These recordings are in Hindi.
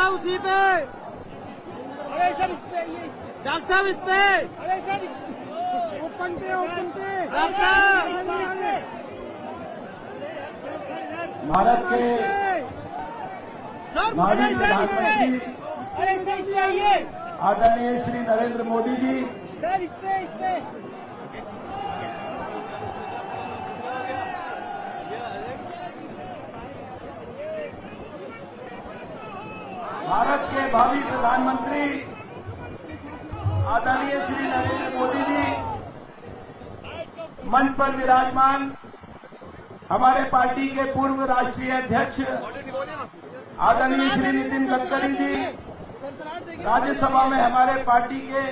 साहब उसी पे। अरे सर इस पे, ये डॉक्टर साहब इस पे। अरे सर ओपन पे डॉक्टर साहब भारत के माननीय प्रधानमंत्री अरे सर इस पे आइए आदरणीय श्री नरेंद्र मोदी जी, सर, इस पे भारत के भावी प्रधानमंत्री आदरणीय श्री नरेंद्र मोदी जी, मंच पर विराजमान हमारे पार्टी के पूर्व राष्ट्रीय अध्यक्ष आदरणीय श्री नितिन गडकरी जी, राज्यसभा में हमारे पार्टी के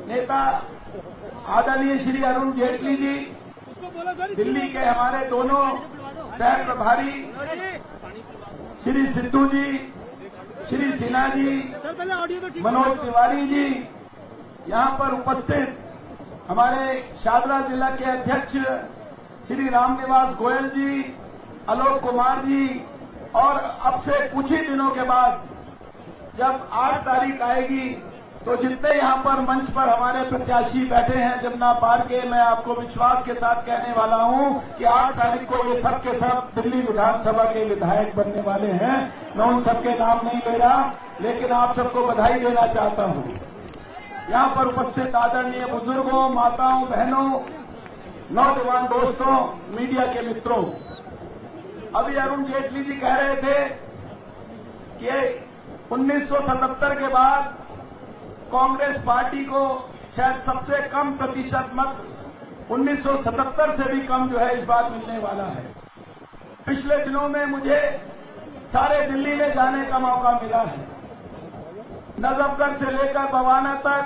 नेता आदरणीय श्री अरुण जेटली जी, दिल्ली के हमारे दोनों सह प्रभारी श्री सिद्धू जी, श्री सिन्हा जी, मनोज तिवारी जी, यहां पर उपस्थित हमारे शादरा जिला के अध्यक्ष श्री रामनिवास गोयल जी, आलोक कुमार जी, और अब से कुछ ही दिनों के बाद जब 8 तारीख आएगी तो जितने यहां पर मंच पर हमारे प्रत्याशी बैठे हैं जमुना पार के, मैं आपको विश्वास के साथ कहने वाला हूं कि 8 तारीख को ये सब के सब दिल्ली विधानसभा के विधायक बनने वाले हैं। मैं उन सबके नाम नहीं ले रहा, लेकिन आप सबको बधाई देना चाहता हूं। यहां पर उपस्थित आदरणीय बुजुर्गों, माताओं, बहनों, नौजवान दोस्तों, मीडिया के मित्रों, अभी अरुण जेटली जी कह रहे थे कि 1977 के बाद कांग्रेस पार्टी को शायद सबसे कम प्रतिशत मत 1977 से भी कम जो है इस बार मिलने वाला है। पिछले दिनों में मुझे सारे दिल्ली में जाने का मौका मिला है, नजफगढ़ से लेकर बवाना तक,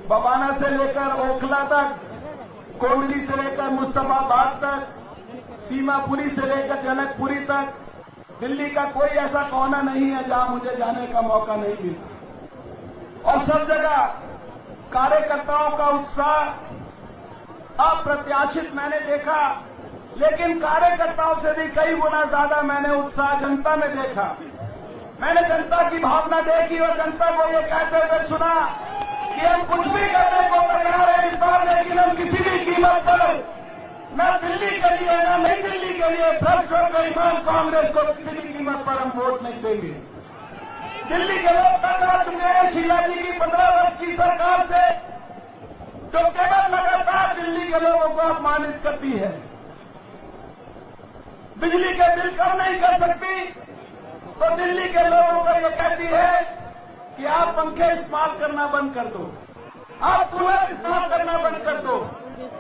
बवाना से लेकर ओखला तक, कोंडली से लेकर मुस्तफाबाद तक, सीमापुरी से लेकर जनकपुरी तक। दिल्ली का कोई ऐसा कोना नहीं है जहां मुझे जाने का मौका नहीं मिला, और सब जगह कार्यकर्ताओं का उत्साह अप्रत्याशित मैंने देखा, लेकिन कार्यकर्ताओं से भी कई गुना ज्यादा मैंने उत्साह जनता में देखा। मैंने जनता की भावना देखी और जनता को ये कहते हुए सुना कि हम कुछ भी करने को तैयार हैं इस बार, लेकिन हम किसी भी कीमत पर न दिल्ली के लिए न नई दिल्ली के लिए भ्रष्ट और बेईमान कांग्रेस को किसी भी कीमत पर हम वोट नहीं देंगे। दिल्ली के लोग तंग आ चुके हैं शीला जी की 15 वर्ष की सरकार से, जो केवल लगातार दिल्ली के लोगों को अपमानित करती है। बिजली के बिल कम नहीं कर सकती तो दिल्ली के लोगों को ये कहती है कि आप पंखे इस्तेमाल करना बंद कर दो, आप कूलर इस्तेमाल करना बंद कर दो,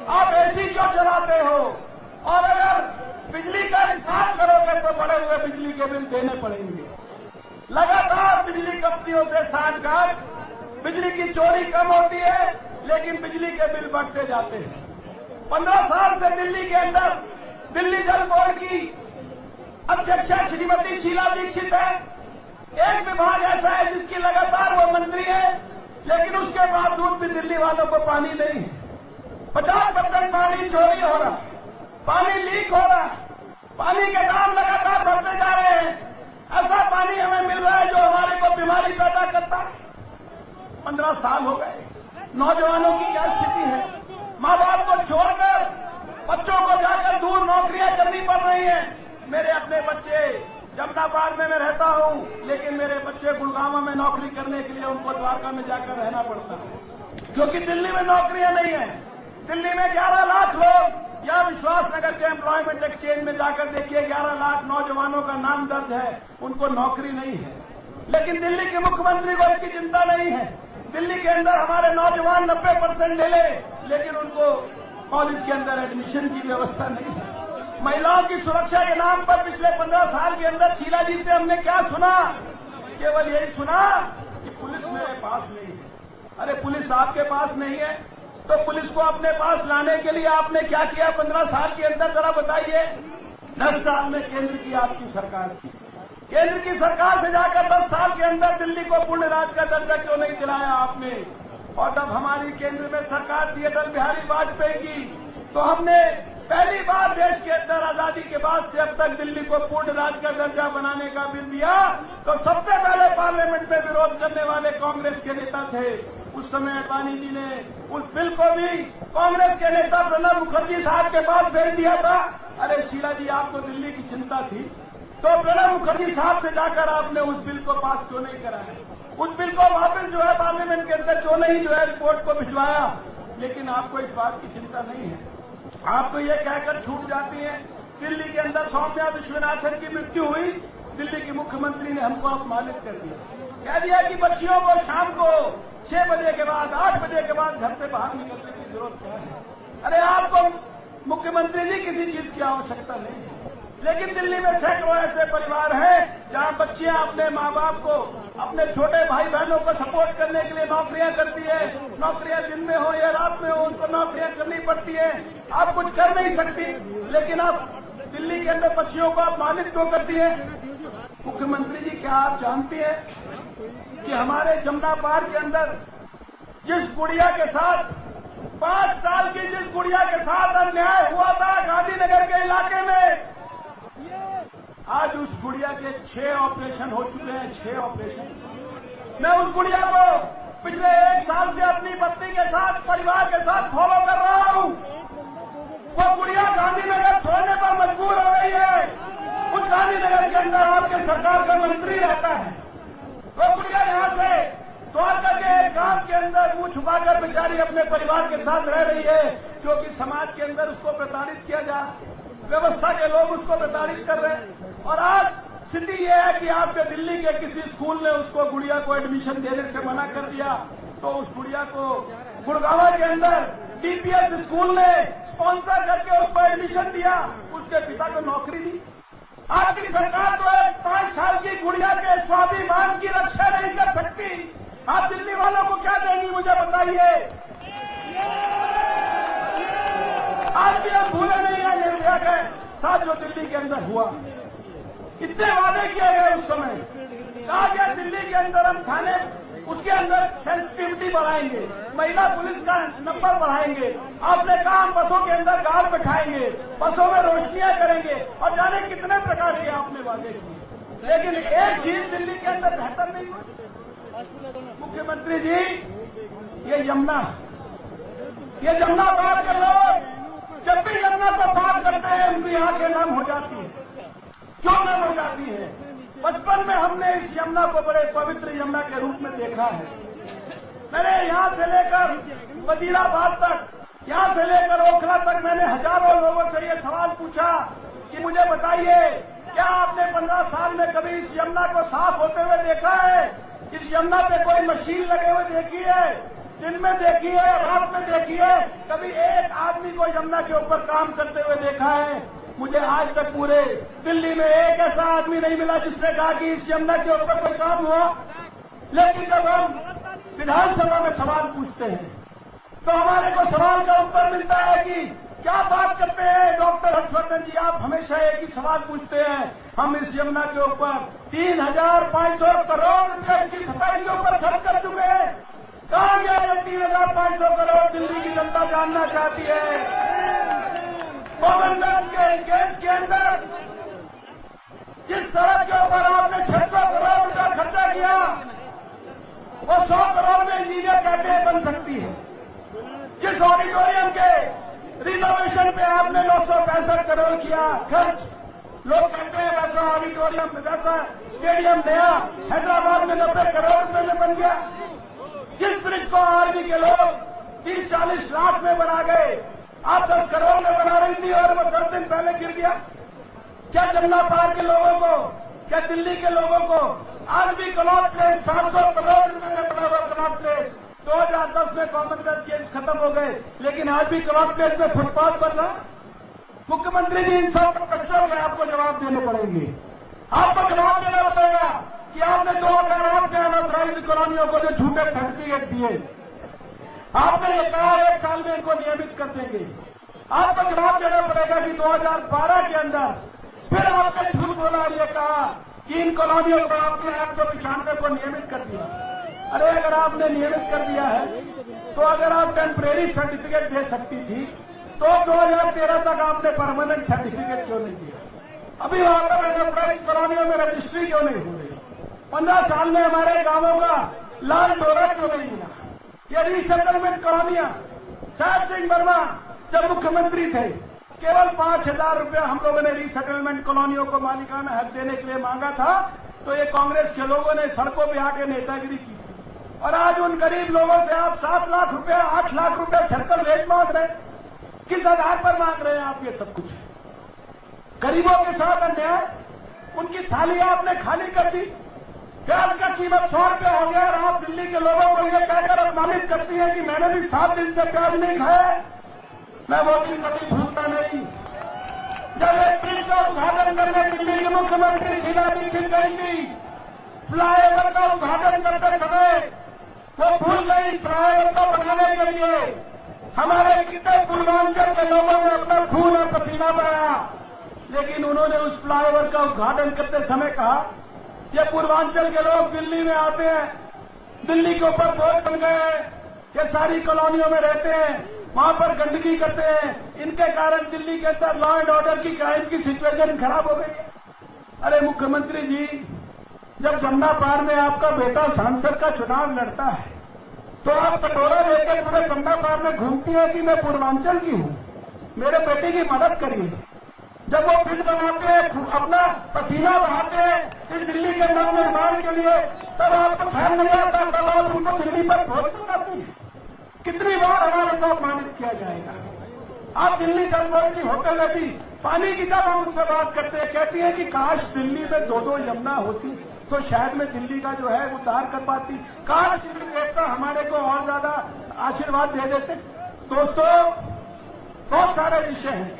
आप एसी क्यों चलाते हो, और अगर बिजली का इस्तेमाल करोगे तो बढ़े हुए बिजली के बिल देने पड़ेंगे। लगातार बिजली कंपनियों से सांठगांठ, बिजली की चोरी कम होती है लेकिन बिजली के बिल बढ़ते जाते हैं। 15 साल से दिल्ली के अंदर दिल्ली जल बोर्ड की अध्यक्षा श्रीमती शीला दीक्षित है। एक विभाग ऐसा है जिसकी लगातार वो मंत्री है, लेकिन उसके बावजूद भी दिल्ली वालों को पानी नहीं है। 50% पानी चोरी हो रहा, पानी लीक हो रहा, पानी के दाम लगातार बढ़ते जा रहे हैं। ऐसा पानी हमें मिल रहा है जो हमारे को बीमारी पैदा करता है। 15 साल हो गए, नौजवानों की क्या स्थिति है? माँ बाप को छोड़कर बच्चों को जाकर दूर नौकरियां करनी पड़ रही हैं। मेरे अपने बच्चे जमनाबाद में मैं रहता हूं, लेकिन मेरे बच्चे गुड़गांव में नौकरी करने के लिए उनको द्वारका में जाकर रहना पड़ता है, क्योंकि दिल्ली में नौकरियां नहीं है। दिल्ली में 11 लाख लोग, या विश्वासनगर के एम्प्लॉयमेंट एक्सचेंज में जाकर देखिए, 11 लाख नौजवानों का नाम दर्ज है, उनको नौकरी नहीं है। लेकिन दिल्ली के मुख्यमंत्री को इसकी चिंता नहीं है। दिल्ली के अंदर हमारे नौजवान 90% ले ले, लेकिन उनको कॉलेज के अंदर एडमिशन की व्यवस्था नहीं है। महिलाओं की सुरक्षा के नाम पर पिछले 15 साल के अंदर शीला जी से हमने क्या सुना? केवल यही सुना कि पुलिस मेरे पास नहीं है। अरे पुलिस आपके पास नहीं है तो पुलिस को अपने पास लाने के लिए आपने क्या किया 15 साल के अंदर, जरा बताइए। 10 साल में केंद्र की आपकी सरकार थी, केंद्र की सरकार से जाकर 10 साल के अंदर दिल्ली को पूर्ण राज्य का दर्जा क्यों नहीं दिलाया आपने? और जब हमारी केंद्र में सरकार थी अटल बिहारी वाजपेयी की, तो हमने पहली बार देश के अंदर आजादी के बाद से अब तक दिल्ली को पूर्ण राज्य का दर्जा बनाने का बिल दिया, तो सबसे पहले पार्लियामेंट में विरोध करने वाले कांग्रेस के नेता थे। उस समय अडवाणी जी ने उस बिल को भी कांग्रेस के नेता प्रणब मुखर्जी साहब के पास भेज दिया था। अरे शीला जी, आपको दिल्ली की चिंता थी तो प्रणब मुखर्जी साहब से जाकर आपने उस बिल को पास क्यों नहीं कराया? उस बिल को वापस जो है पार्लियामेंट के अंदर क्यों नहीं जो है रिपोर्ट को भिजवाया? लेकिन आपको इस बात की चिंता नहीं है। आप तो ये कहकर छूट जाती है, दिल्ली के अंदर सौम्या विश्वनाथन की मृत्यु हुई, दिल्ली की मुख्यमंत्री ने हमको अपमानित कर दिया, कह दिया कि बच्चियों को शाम को 6 बजे के बाद 8 बजे के बाद घर से बाहर निकलने की जरूरत क्या है? अरे आपको मुख्यमंत्री जी किसी चीज की आवश्यकता नहीं है, लेकिन दिल्ली में सैकड़ों ऐसे परिवार हैं जहां बच्चियां अपने माँ बाप को, अपने छोटे भाई बहनों को सपोर्ट करने के लिए नौकरियां करती है। नौकरियां दिन में हो या रात में हो, उनको नौकरियां करनी पड़ती है। आप कुछ कर नहीं सकती, लेकिन आप दिल्ली के अंदर बच्चियों को अपमानित क्यों करती है? मुख्यमंत्री जी, क्या आप जानती हैं कि हमारे जमुना पार के अंदर जिस गुड़िया के साथ 5 साल की जिस गुड़िया के साथ अन्याय हुआ था गांधीनगर के इलाके में, आज उस गुड़िया के 6 ऑपरेशन हो चुके हैं। 6 ऑपरेशन। मैं उस गुड़िया को पिछले 1 साल से अपनी पत्नी के साथ, परिवार के साथ फॉलो कर रहा हूं। वो गुड़िया गांधीनगर छोड़ने पर मजबूर हो गई है। उस गांधीनगर के अंदर आपके सरकार का मंत्री रहता है। वो गुड़िया यहां से द्वारका के एक गांव के अंदर मुंह छुपाकर बेचारी अपने परिवार के साथ रह रही है, क्योंकि समाज के अंदर उसको प्रताड़ित किया जा, व्यवस्था के लोग उसको प्रताड़ित कर रहे हैं। और आज स्थिति यह है कि आपके दिल्ली के किसी स्कूल ने उसको गुड़िया को एडमिशन देने से मना कर दिया, तो उस गुड़िया को गुड़गांव के अंदर डीपीएस स्कूल ने स्पॉन्सर करके उसको एडमिशन दिया, उसके पिता को नौकरी दी। आपकी सरकार तो एक 5 साल की गुड़िया के स्वाभिमान की रक्षा नहीं कर सकती। आप दिल्ली वालों को क्या देंगी, मुझे बताइए। आज भी हम भूले नहीं है निर्भया के साथ जो दिल्ली के अंदर हुआ। इतने वादे किए गए उस समय, कहा गया दिल्ली के अंदर हम थाने, उसके अंदर सेंसिटिविटी बढ़ाएंगे, महिला पुलिस का नंबर बढ़ाएंगे। आपने कहा हम बसों के अंदर गार्ड बैठाएंगे, बसों में रोशनियां करेंगे, और जाने कितने प्रकार के आपने वादे किए, लेकिन एक चीज दिल्ली के अंदर बेहतर नहीं हुई। मुख्यमंत्री जी, ये यमुना पार कर लो। जब भी यमुना को पार करते हैं उनकी आंखें नम हो जाती है। क्यों नम हो जाती है? बचपन में हमने इस यमुना को बड़े पवित्र यमुना के रूप में देखा है। मैंने यहां से लेकर वजीराबाद तक, यहां से लेकर ओखला तक मैंने हजारों लोगों से ये सवाल पूछा कि मुझे बताइए, क्या आपने 15 साल में कभी इस यमुना को साफ होते हुए देखा है? इस यमुना पे कोई मशीन लगे हुए देखी है? दिन में देखी है, रात में देखी है? कभी एक आदमी को यमुना के ऊपर काम करते हुए देखा है? मुझे आज तक पूरे दिल्ली में एक ऐसा आदमी नहीं मिला जिसने कहा कि इस यमुना के ऊपर कोई काम हुआ। लेकिन जब हम विधानसभा में सवाल पूछते हैं तो हमारे को सवाल का उत्तर मिलता है कि क्या बात करते हैं डॉक्टर हर्षवर्धन जी, आप हमेशा एक ही सवाल पूछते हैं। हम इस यमुना के ऊपर 3,500 करोड़ रुपए इसकी सफाई के ऊपर खर्च कर चुके हैं। कहां गया ये 3,500 करोड़? दिल्ली की जनता जानना चाहती है। गोवर्धन के एंगेज के अंदर जिस सड़क के ऊपर आपने 600 करोड़ रुपया खर्चा किया, वो 100 करोड़ में इंजीनियर कैंटीन बन सकती है। जिस ऑडिटोरियम के रिनोवेशन पे आपने 965 करोड़ किया खर्च, लोग कहते हैं वैसा ऑडिटोरियम, वैसा स्टेडियम नया हैदराबाद में 90 करोड़ रुपए में बन गया। जिस ब्रिज को आर्मी के लोग 30-40 लाख में बना गए, आप 10 करोड़ में बना रही थी और वो 10 दिन पहले गिर गया। क्या जमुना पार के लोगों को, क्या दिल्ली के लोगों को आज भी कनॉट प्लेस 700 करोड़ रुपए में बना हुआ कनॉट प्लेस, 2010 में कॉमनवेल्थ गेम्स खत्म हो गए, लेकिन आज भी कनॉट प्लेस में फुटपाथ बन रहा। मुख्यमंत्री जी, इन सब प्रश्नों में आपको जवाब देने पड़ेंगे। आपको जवाब देना पड़ेगा कि आपने 2008 में अनऑथराइज्ड कॉलोनियों को जो झूठे सर्टिफिकेट दिए, आपने ये कहा 1 साल में इनको नियमित कर देंगे। आपको जवाब देना पड़ेगा कि 2012 के अंदर फिर आपने झूठ बोला, ये कहा कि इन कॉलोनियों को आपने 895 को नियमित कर दिया। अरे अगर आपने नियमित कर दिया है तो अगर आप टेम्परेरी सर्टिफिकेट दे सकती थी तो 2013 तक आपने परमानेंट सर्टिफिकेट क्यों नहीं दिया? अभी वहां पर एंटरप्राइज कॉलोनियों में रजिस्ट्री क्यों नहीं हो रही? 15 साल में हमारे गांवों का लाल डोरा क्यों नहीं मिला? ये रीसेटलमेंट कॉलोनियां, साहब सिंह वर्मा जब मुख्यमंत्री थे केवल 5,000 रुपया हम लोगों ने रीसेटलमेंट कॉलोनियों को मालिकाना हक देने के लिए मांगा था, तो ये कांग्रेस के लोगों ने सड़कों पे आके नेतागिरी की और आज उन गरीब लोगों से आप 7 लाख रुपया 8 लाख रुपया सर्कल रेट मांग रहे हैं। किस आधार पर मांग रहे हैं आप ये सब कुछ? गरीबों के साथ अन्याय, उनकी थाली आपने खाली कर दी। प्याज का कीमत 100 रुपया हो गया और आप दिल्ली के लोगों को यह कहकर अपमानित करती है कि मैंने भी 7 दिन से प्याज नहीं खाया है। मैं वो दिन कभी भूलता नहीं जब एक ब्रिज का उद्घाटन करने दिल्ली के मुख्यमंत्री शीला दीक्षित गई थी। फ्लाईओवर का उद्घाटन करते समय वो भूल गई फ्लाईओवर को बनाने के लिए हमारे कितने पूर्वांचल के लोगों ने अपना खून और पसीना बहाया, लेकिन उन्होंने उस फ्लाईओवर का उद्घाटन करते समय कहा ये पूर्वांचल के लोग दिल्ली में आते हैं, दिल्ली के ऊपर बोझ बन गए हैं, ये सारी कॉलोनियों में रहते हैं, वहां पर गंदगी करते हैं, इनके कारण दिल्ली के अंदर लॉ एंड ऑर्डर की क्राइम की सिचुएशन खराब हो गई है। अरे मुख्यमंत्री जी, जब जमुना पार में आपका बेटा सांसद का चुनाव लड़ता है तो आप कटोरा लेकर पूरे जमुना पार में घूमती हैं कि मैं पूर्वांचल की हूं, मेरे बेटे की मदद करिए। जब वो ब्रिज बनाते हैं, अपना पसीना बहाते हैं इस दिल्ली के नव निर्माण के लिए, तब आपको ख्याल नहीं आता, तब आप उनको दिल्ली पर भोज बताती है। कितनी बार हमारे को अपमानित किया जाएगा? आप दिल्ली दरबार की होटल में भी पानी की जब हम उनसे बात करते हैं, कहती है कि काश दिल्ली में 2-2 यमुना होती तो शायद मैं दिल्ली का जो है उद्धार कर पाती। काश देवता हमारे को और ज्यादा आशीर्वाद दे देते। दोस्तों, बहुत सारे विषय हैं,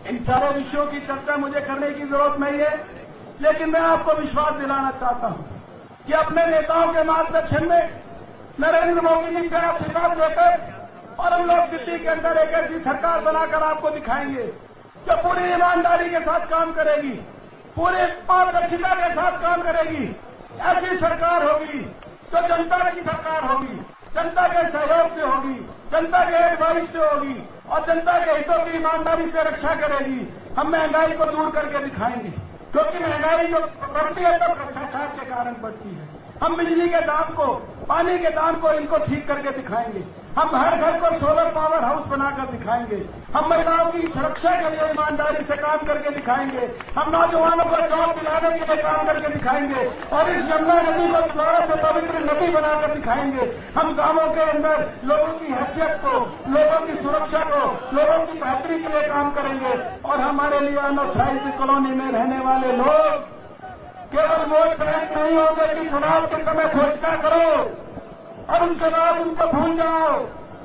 इन सारे विषयों की चर्चा मुझे करने की जरूरत नहीं है, लेकिन मैं आपको विश्वास दिलाना चाहता हूं कि अपने नेताओं के मार्गदर्शन में नरेंद्र मोदी जी से आशीर्वाद लेकर और हम लोग दिल्ली के अंदर एक ऐसी सरकार बनाकर आपको दिखाएंगे जो पूरी ईमानदारी के साथ काम करेगी, पूरी पारदर्शिता के साथ काम करेगी। ऐसी सरकार होगी जो जनता की सरकार होगी, जनता के सहयोग से होगी, जनता के एडवाइस से होगी और जनता के हितों की ईमानदारी से रक्षा करेगी। हम महंगाई को दूर करके दिखाएंगे, क्योंकि महंगाई जो बढ़ती है तब भ्रष्टाचार के कारण बढ़ती है। हम बिजली के दाम को, पानी के दाम को इनको ठीक करके दिखाएंगे। हम हर घर को सोलर पावर हाउस बनाकर दिखाएंगे। हम महिलाओं की सुरक्षा के लिए ईमानदारी से काम करके दिखाएंगे। हम नौजवानों को जॉब दिलाने के लिए काम करके दिखाएंगे और इस यमुना नदी को दोबारा से पवित्र नदी बनाकर दिखाएंगे। हम गांवों के अंदर लोगों की हैसियत को, लोगों की सुरक्षा को, लोगों की बेहतरी के लिए काम करेंगे। और हमारे लिए अनऑथराइज्ड कॉलोनी में रहने वाले लोग केवल वोट बैंक नहीं होंगे कि चुनाव के समय घोषणा करो और उनके बाद उनको भूल जाओ।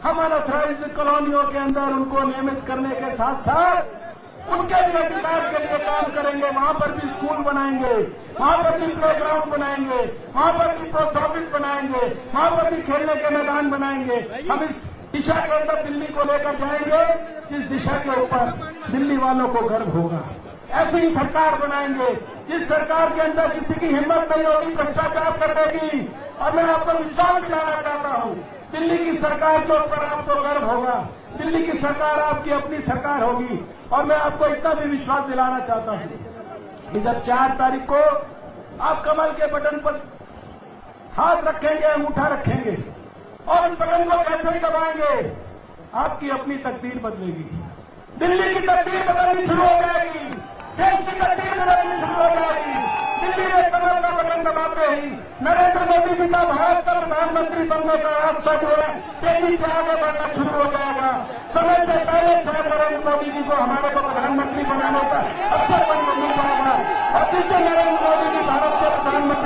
हम अनऑथराइज्ड कॉलोनियों के अंदर उनको नियमित करने के साथ साथ उनके भी अधिकार के लिए काम करेंगे। वहां पर भी स्कूल बनाएंगे, वहां पर भी प्लेग्राउंड बनाएंगे, वहां पर भी पोस्ट ऑफिस बनाएंगे, वहां पर भी खेलने के मैदान बनाएंगे। हम इस दिशा के अंदर दिल्ली को लेकर जाएंगे, इस दिशा के ऊपर दिल्ली वालों को गर्व होगा। ऐसी ही सरकार बनाएंगे जिस सरकार के अंदर किसी की हिम्मत नहीं होगी भ्रष्टाचार करने की। और मैं आपको विश्वास दिलाना चाहता हूं, दिल्ली की सरकार के ऊपर आपको गर्व होगा। दिल्ली की सरकार आपकी अपनी सरकार होगी। और मैं आपको इतना भी विश्वास दिलाना चाहता हूं कि जब 4 तारीख को आप कमल के बटन पर हाथ रखेंगे, अंगूठा रखेंगे और उस बटन को कैसे दबाएंगे, आपकी अपनी तकदीर बदलेगी। दिल्ली की तकदीर बदलनी शुरू हो जाएगी, देश की तकदीर बदलनी शुरू हो जाएगी। दिल्ली में कमल का बटन दबाते ही नरेंद्र मोदी जी का भारत का प्रधानमंत्री बनने का रास्ता जो है तेजी से आगे बढ़ना शुरू हो जाएगा। समय से पहले शायद नरेंद्र मोदी जी को हमारे को प्रधानमंत्री बनाने का अवसर मिल पाएगा और जिससे नरेंद्र मोदी जी भारत के प्रधानमंत्री